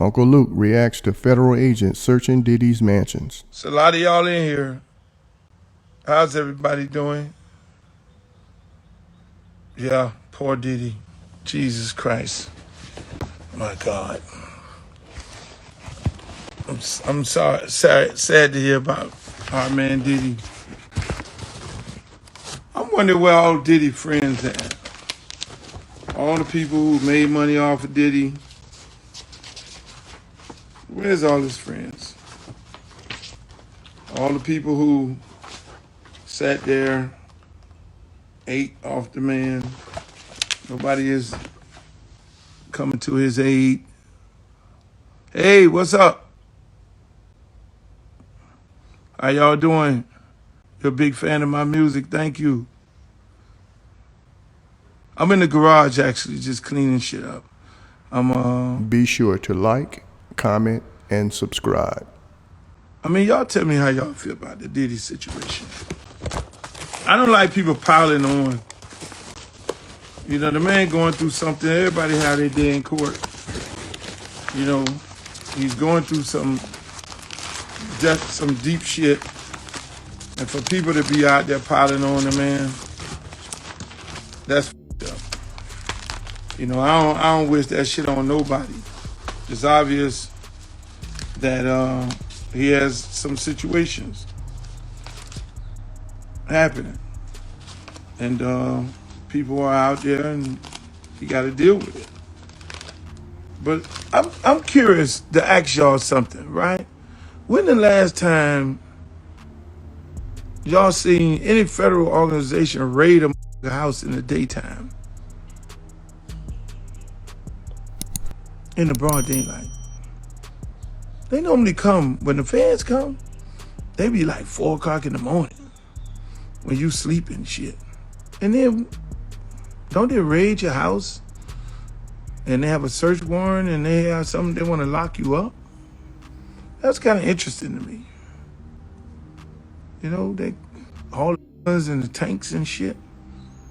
Uncle Luke reacts to federal agents searching Diddy's mansions. It's a lot of y'all in here. How's everybody doing? Yeah, poor Diddy. Jesus Christ. My God. I'm sorry, sad to hear about our man Diddy. I'm wondering where all Diddy friends at. All the people who made money off of Diddy. Where's all his friends? All the people who sat there, ate off the man. Nobody is coming to his aid. Hey, what's up? How y'all doing? You're a big fan of my music. Thank you. I'm in the garage, actually, just cleaning shit up. Be sure to like, comment, and subscribe. Y'all tell me how y'all feel about the Diddy situation. I don't like people piling on. You know, the man going through something. Everybody had their day in court. You know, he's going through some deep shit. And for people to be out there piling on the man, that's f***ed up. You know, I don't wish that shit on nobody. It's obvious that he has some situations happening. And people are out there and you got to deal with it. But I'm curious to ask y'all something, right? When the last time y'all seen any federal organization raid a house in the daytime? In the broad daylight. They normally come, when the feds come, they be like 4 o'clock in the morning when you sleep and shit. And then, don't they raid your house and they have a search warrant and they have something they want to lock you up? That's kind of interesting to me. You know, they all the guns and the tanks and shit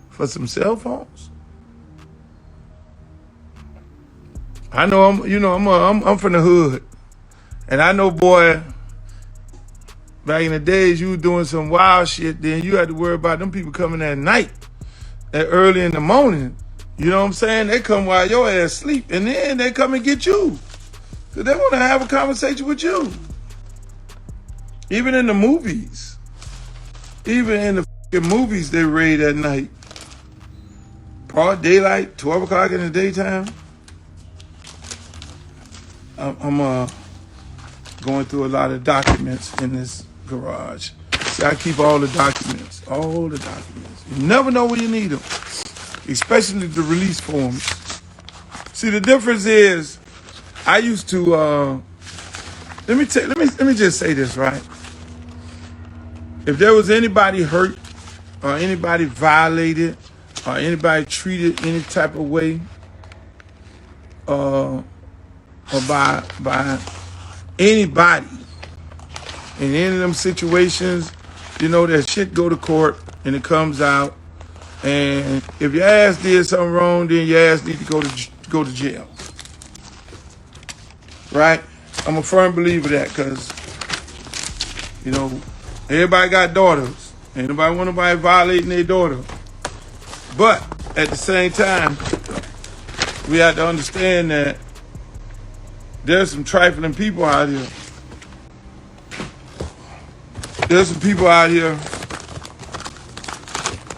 for some cell phones. I know I'm from the hood, and I know, boy, back in the days you were doing some wild shit. Then you had to worry about them people coming at night, at early in the morning. You know what I'm saying? They come while your ass sleep, and then they come and get you, cause they want to have a conversation with you. Even in the movies. Even in the f***ing movies, they raid at night. Broad daylight, 12 o'clock in the daytime. I'm going through a lot of documents in this garage. See, I keep all the documents. All the documents. You never know when you need them. Especially the release forms. See, the difference is, I used to, let me just say this, right? If there was anybody hurt or anybody violated or anybody treated any type of way or by anybody in any of them situations, you know, that shit go to court and it comes out, and if your ass did something wrong, then your ass need to go to jail. Right? I'm a firm believer of that, because, you know, everybody got daughters. Ain't nobody want nobody violating their daughter. But at the same time, we have to understand that there's some trifling people out here. There's some people out here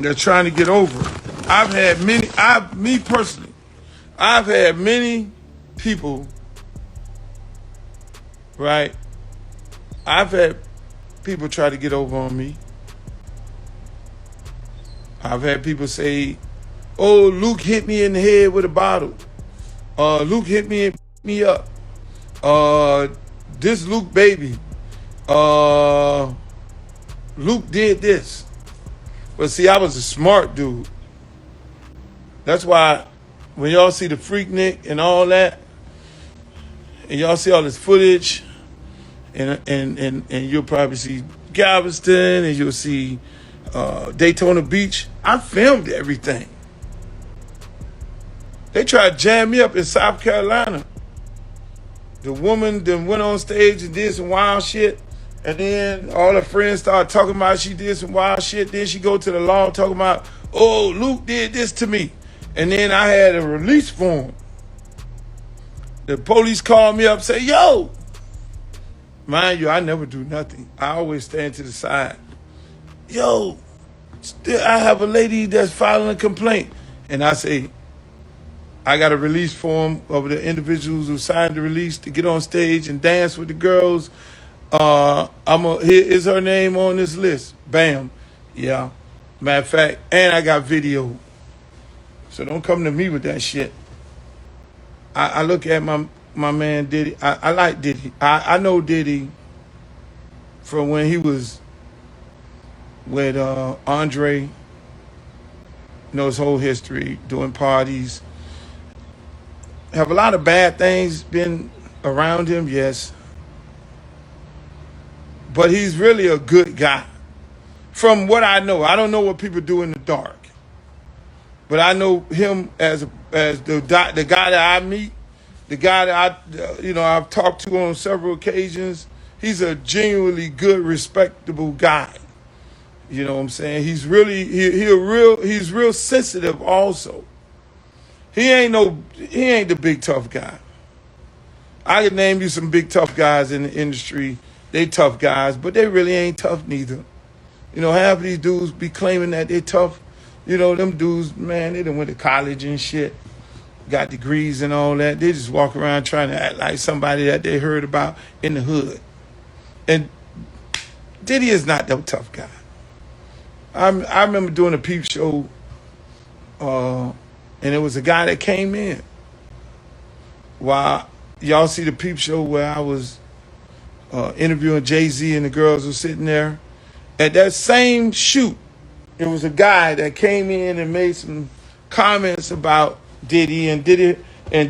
that are trying to get over it. I've had many people, right? I've had people try to get over on me. I've had people say, oh, Luke hit me in the head with a bottle. Luke hit me and beat me up. This Luke baby. Luke did this. But see, I was a smart dude. That's why when y'all see the Freaknik and all that, and y'all see all this footage, and you'll probably see Galveston, and you'll see Daytona Beach. I filmed everything. They tried to jam me up in South Carolina. The woman then went on stage and did some wild shit. And then all her friends started talking about she did some wild shit. Then she go to the law talking about, oh, Luke did this to me. And then I had a release form. The police called me up and say, yo, mind you, I never do nothing. I always stand to the side. Yo, I have a lady that's filing a complaint. And I say, I got a release form of the individuals who signed the release to get on stage and dance with the girls. Here is her name on this list. Bam. Yeah. Matter of fact, and I got video. So don't come to me with that shit. I look at my man Diddy. I like Diddy. I know Diddy from when he was with Andre. Know his whole history, doing parties. Have a lot of bad things been around him, yes. But he's really a good guy. From what I know, I don't know what people do in the dark. But I know him as the guy that I meet, the guy that I've talked to on several occasions. He's a genuinely good, respectable guy. You know what I'm saying? He's really he's real sensitive also. He ain't the big tough guy. I could name you some big tough guys in the industry. They tough guys, but they really ain't tough neither. You know, half of these dudes be claiming that they tough. You know, them dudes, man, they done went to college and shit, got degrees and all that. They just walk around trying to act like somebody that they heard about in the hood. And Diddy is not that tough guy. I remember doing a peep show, and it was a guy that came in. While y'all see the peep show where I was interviewing Jay-Z and the girls were sitting there. At that same shoot, it was a guy that came in and made some comments about Diddy, and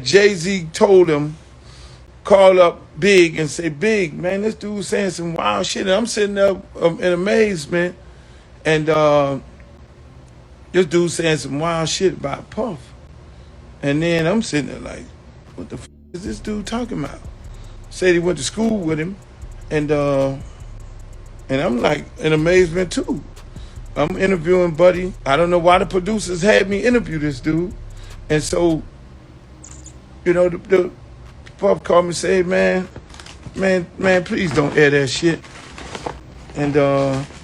Jay-Z told him, call up Big and say, Big, man, this dude's saying some wild shit. And I'm sitting there in amazement, and this dude's saying some wild shit about Puff. And then I'm sitting there like, what the f*** is this dude talking about? Said he went to school with him, and I'm like in amazement too. I'm interviewing Buddy. I don't know why the producers had me interview this dude. And so, you know, the Puff called me and said, man, please don't air that shit. And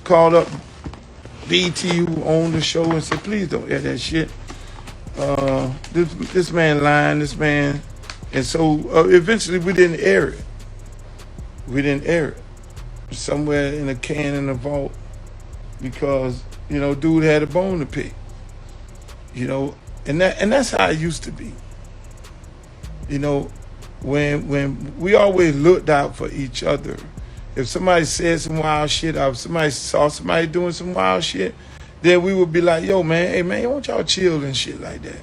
called up BT who owned the show and said, please don't air that shit. This man lying, this man. And so eventually we didn't air it. Somewhere in a can in the vault because, you know, dude had a bone to pick. You know, and that's how it used to be. You know, when we always looked out for each other. If somebody said some wild shit, or if somebody saw somebody doing some wild shit, then we would be like, yo, man, hey, man, won't y'all chill and shit like that?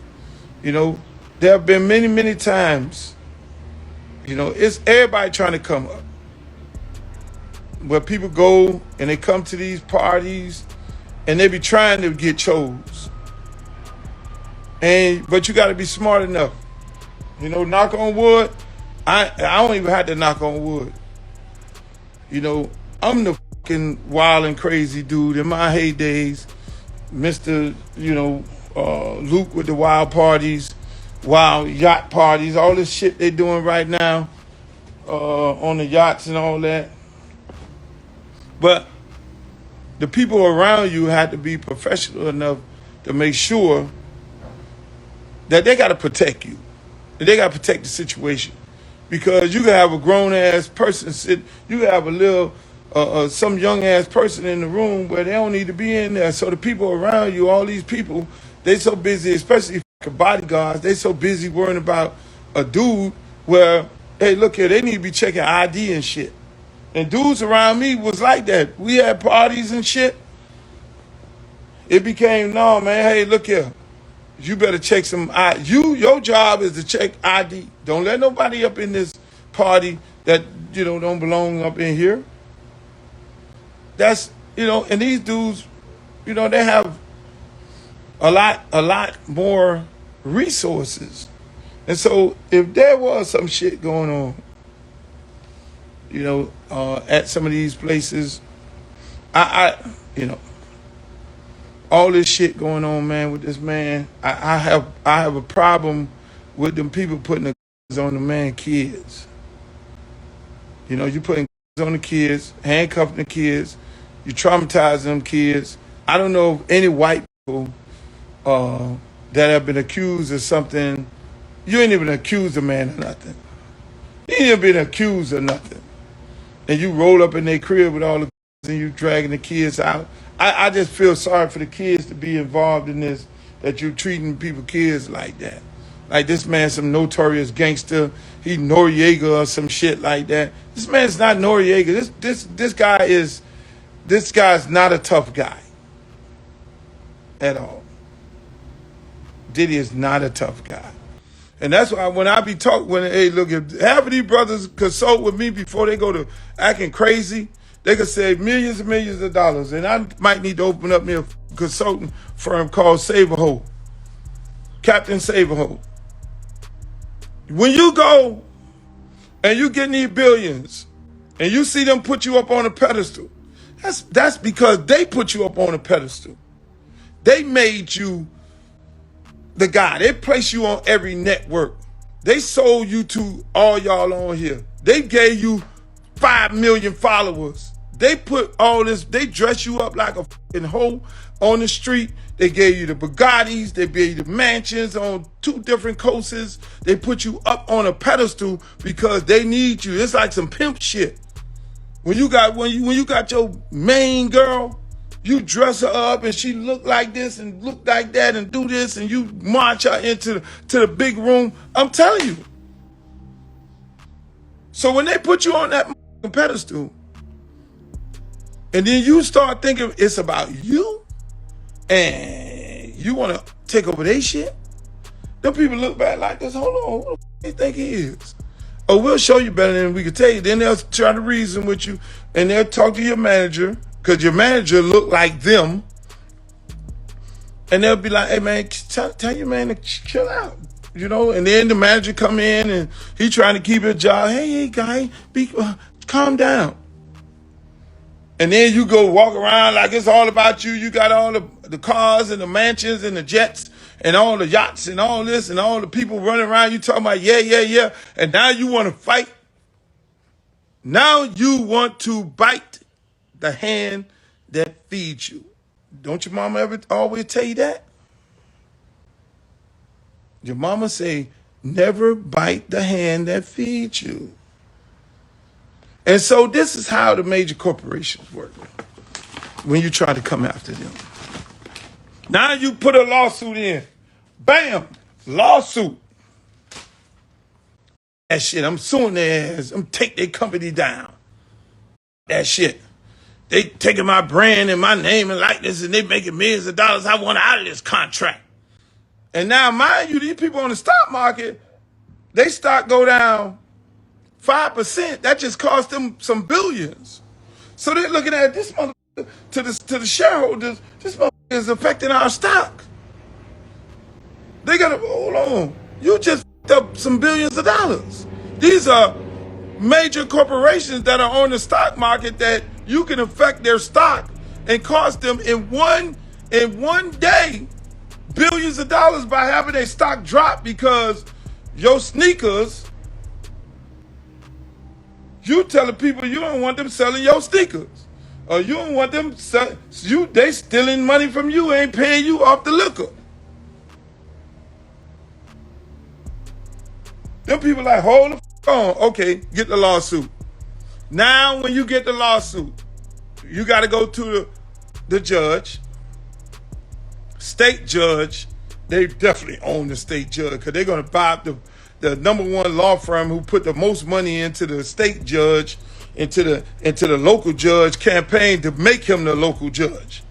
You know, there have been many, many times, you know, it's everybody trying to come up. Where people go and they come to these parties and they be trying to get chose. But you got to be smart enough. You know, knock on wood. I don't even have to knock on wood. You know, I'm the fucking wild and crazy dude in my heydays. Mr., you know, Luke with the wild parties, wild yacht parties, all this shit they doing right now on the yachts and all that. But the people around you had to be professional enough to make sure that they got to protect you. They got to protect the situation. Because you can have a grown-ass person sit, you can have a little, some young-ass person in the room where they don't need to be in there. So the people around you, all these people, they so busy, especially bodyguards, they so busy worrying about a dude where, hey, look here, they need to be checking ID and shit. And dudes around me was like that. We had parties and shit. It became, no, man, hey, look here. You better check some ID. Your job is to check ID. Don't let nobody up in this party that, you know, don't belong up in here. That's, you know, and these dudes, you know, they have a lot more resources. And so if there was some shit going on, at some of these places. I all this shit going on, man, with this man. I have a problem with them people putting the on the man kids. You putting on the kids, handcuffing the kids, you traumatize them kids. I don't know of any white people that have been accused of something. You ain't even accused a man of nothing. You ain't even been accused of nothing. And you roll up in their crib with all the and you dragging the kids out. I just feel sorry for the kids to be involved in this, that you treating people, kids like that. Like this man, some notorious gangster, he Noriega or some shit like that. This man's not Noriega. This guy's not a tough guy at all. Diddy is not a tough guy. And that's why when I be talking, hey, look, if half of these brothers consult with me before they go to acting crazy, they could save millions and millions of dollars. And I might need to open up me a consulting firm called Save-A-Ho. Captain Save-A-Ho. When you go and you get these billions and you see them put you up on a pedestal, that's because they put you up on a pedestal. They made you the guy. They placed you on every network. They sold you to all y'all on here. They gave you 5 million followers. They put all this, they dress you up like a fucking hoe on the street. They gave you the Bugattis. They gave you the mansions on 2 different coasts. They put you up on a pedestal because they need you. It's like some pimp shit. When you got your main girl, you dress her up and she look like this and look like that and do this and you march her into the big room. I'm telling you. So when they put you on that pedestal and then you start thinking it's about you and you want to take over their shit, them people look back like this. Hold on, who the f*** do you think he is? Oh, we'll show you better than we can tell you. Then they'll try to reason with you and they'll talk to your manager because your manager look like them. And they'll be like, hey, man, tell your man to chill out, And then the manager come in and he trying to keep his job. Hey, guy, calm down. And then you go walk around like it's all about you. You got all the cars and the mansions and the jets and all the yachts and all this and all the people running around. You talking about, yeah. And now you want to fight. Now you want to bite the hand that feeds you. Don't your mama ever always tell you that? Your mama say, never bite the hand that feeds you. And so this is how the major corporations work when you try to come after them. Now you put a lawsuit in. Bam! Lawsuit. That shit, I'm suing their ass. I'm take their company down. That shit. They taking my brand and my name and likeness and they making millions of dollars. I want out of this contract. And now, mind you, these people on the stock market, they stock go down 5%. That just cost them some billions. So they're looking at this motherfucker to the shareholders. This motherfucker is affecting our stock. They gotta hold on. You just fucked up some billions of dollars. These are major corporations that are on the stock market that you can affect their stock and cost them in one day billions of dollars by having their stock drop because your sneakers, you telling people you don't want them selling your sneakers. Or you don't want them they stealing money from you, ain't paying you off the liquor. Them people like, hold the f*** on. Okay, get the lawsuit. Now when you get the lawsuit, you got to go to the judge. State judge, they definitely own the state judge because they're going to buy the number one law firm who put the most money into the state judge, into the local judge campaign to make him the local judge.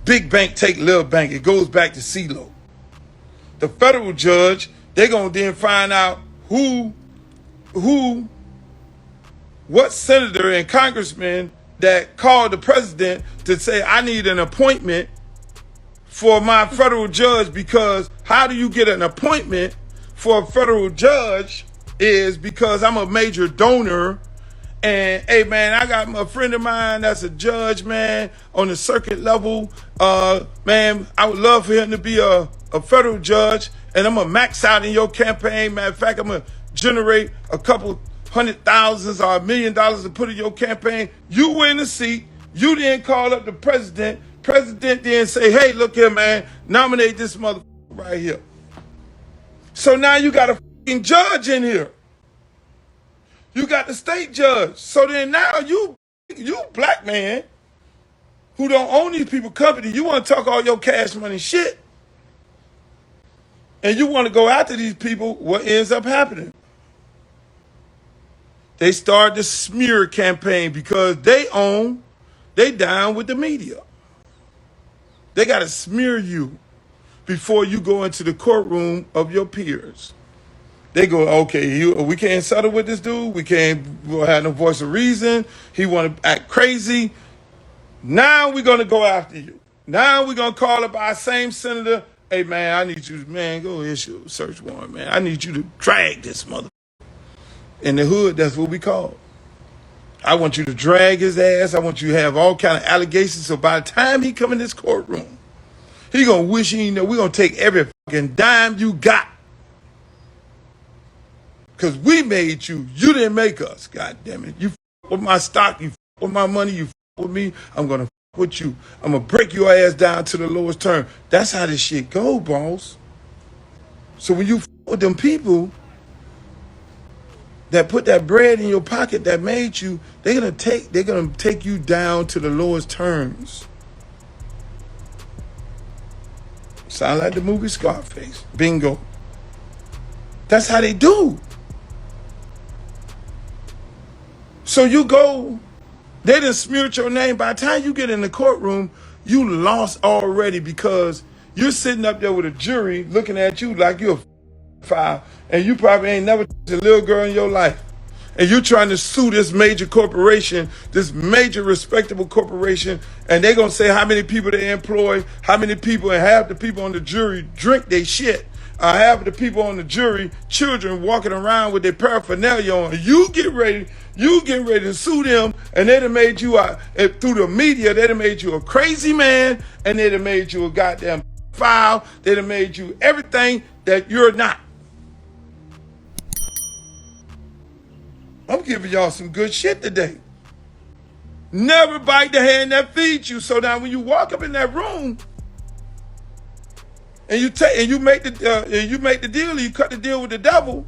Big bank take little bank. It goes back to CeeLo. The federal judge, they're going to then find out what senator and congressman that called the president to say, I need an appointment for my federal judge, because how do you get an appointment for a federal judge is because I'm a major donor And hey, man, I got a friend of mine that's a judge, man, on the circuit level. Man, I would love for him to be a federal judge, and I'm gonna max out in your campaign. Matter of fact, I'm gonna generate a couple $100,000 or $1 million to put in your campaign. You win the seat. You then call up the president. President then say, hey, look here, man, nominate this motherfucker right here. So now you got a fucking judge in here. You got the state judge. So then now you black man who don't own these people company, you want to talk all your cash money shit. And you want to go after these people, what ends up happening? They start the smear campaign because they down with the media. They got to smear you before you go into the courtroom of your peers. They go, okay, we can't settle with this dude. We can't have no voice of reason. He want to act crazy. Now we're going to go after you. Now we're going to call up our same senator. Hey, man, I need you, man, go issue a search warrant, man. I need you to drag this mother. In the hood, that's what we call. I want you to drag his ass. I want you to have all kind of allegations. So by the time he come in this courtroom, he going to wish he know we're going to take every fucking dime you got. Because we made you. You didn't make us. God damn it. You f with my stock. You f with my money. You f with me. I'm going to f with you. I'm going to break your ass down to the lowest term. That's how this shit go, boss. So when you f with them people that put that bread in your pocket that made you, they're gonna take you down to the lowest terms. Sound like the movie Scarface. Bingo. That's how they do. So you go, they done smeared your name. By the time you get in the courtroom, you lost already because you're sitting up there with a jury looking at you like you're a file, and you probably ain't never touched a little girl in your life. And you're trying to sue this major corporation, this major respectable corporation, and they're going to say how many people they employ, how many people, and half the people on the jury drink they shit. Half of the people on the jury, children walking around with their paraphernalia on. You get ready to sue them, and they done made you, through the media, they done made you a crazy man, and they done made you a goddamn file. They done made you everything that you're not. I'm giving y'all some good shit today. Never bite the hand that feeds you. So now when you walk up in that room and you make the deal, you cut the deal with the devil,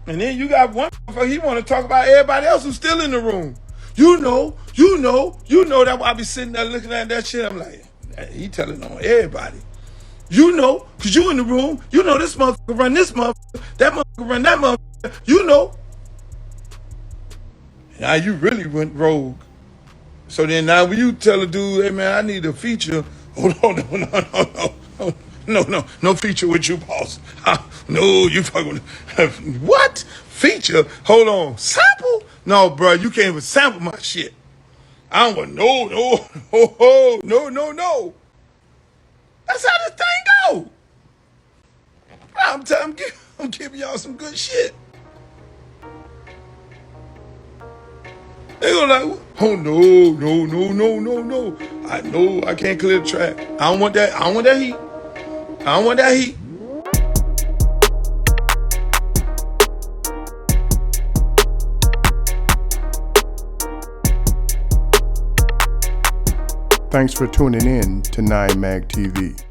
and then you got one he want to talk about everybody else who's still in the room. You know that's why I be sitting there looking at that shit. I'm like, he telling on everybody. You know, because you in the room, you know this motherfucker run this motherfucker, that motherfucker run that motherfucker, you know. Now you really went rogue. So then now when you tell a dude, hey man, I need a feature. Hold on, no feature with you, boss. No, you fucking what? Feature? Hold on, sample? No, bro, you can't even sample my shit. I don't want no. That's how this thing go. I'm giving y'all some good shit. They go like, oh no. I know I can't clear the track. I don't want that heat. Thanks for tuning in to 9 Mag TV.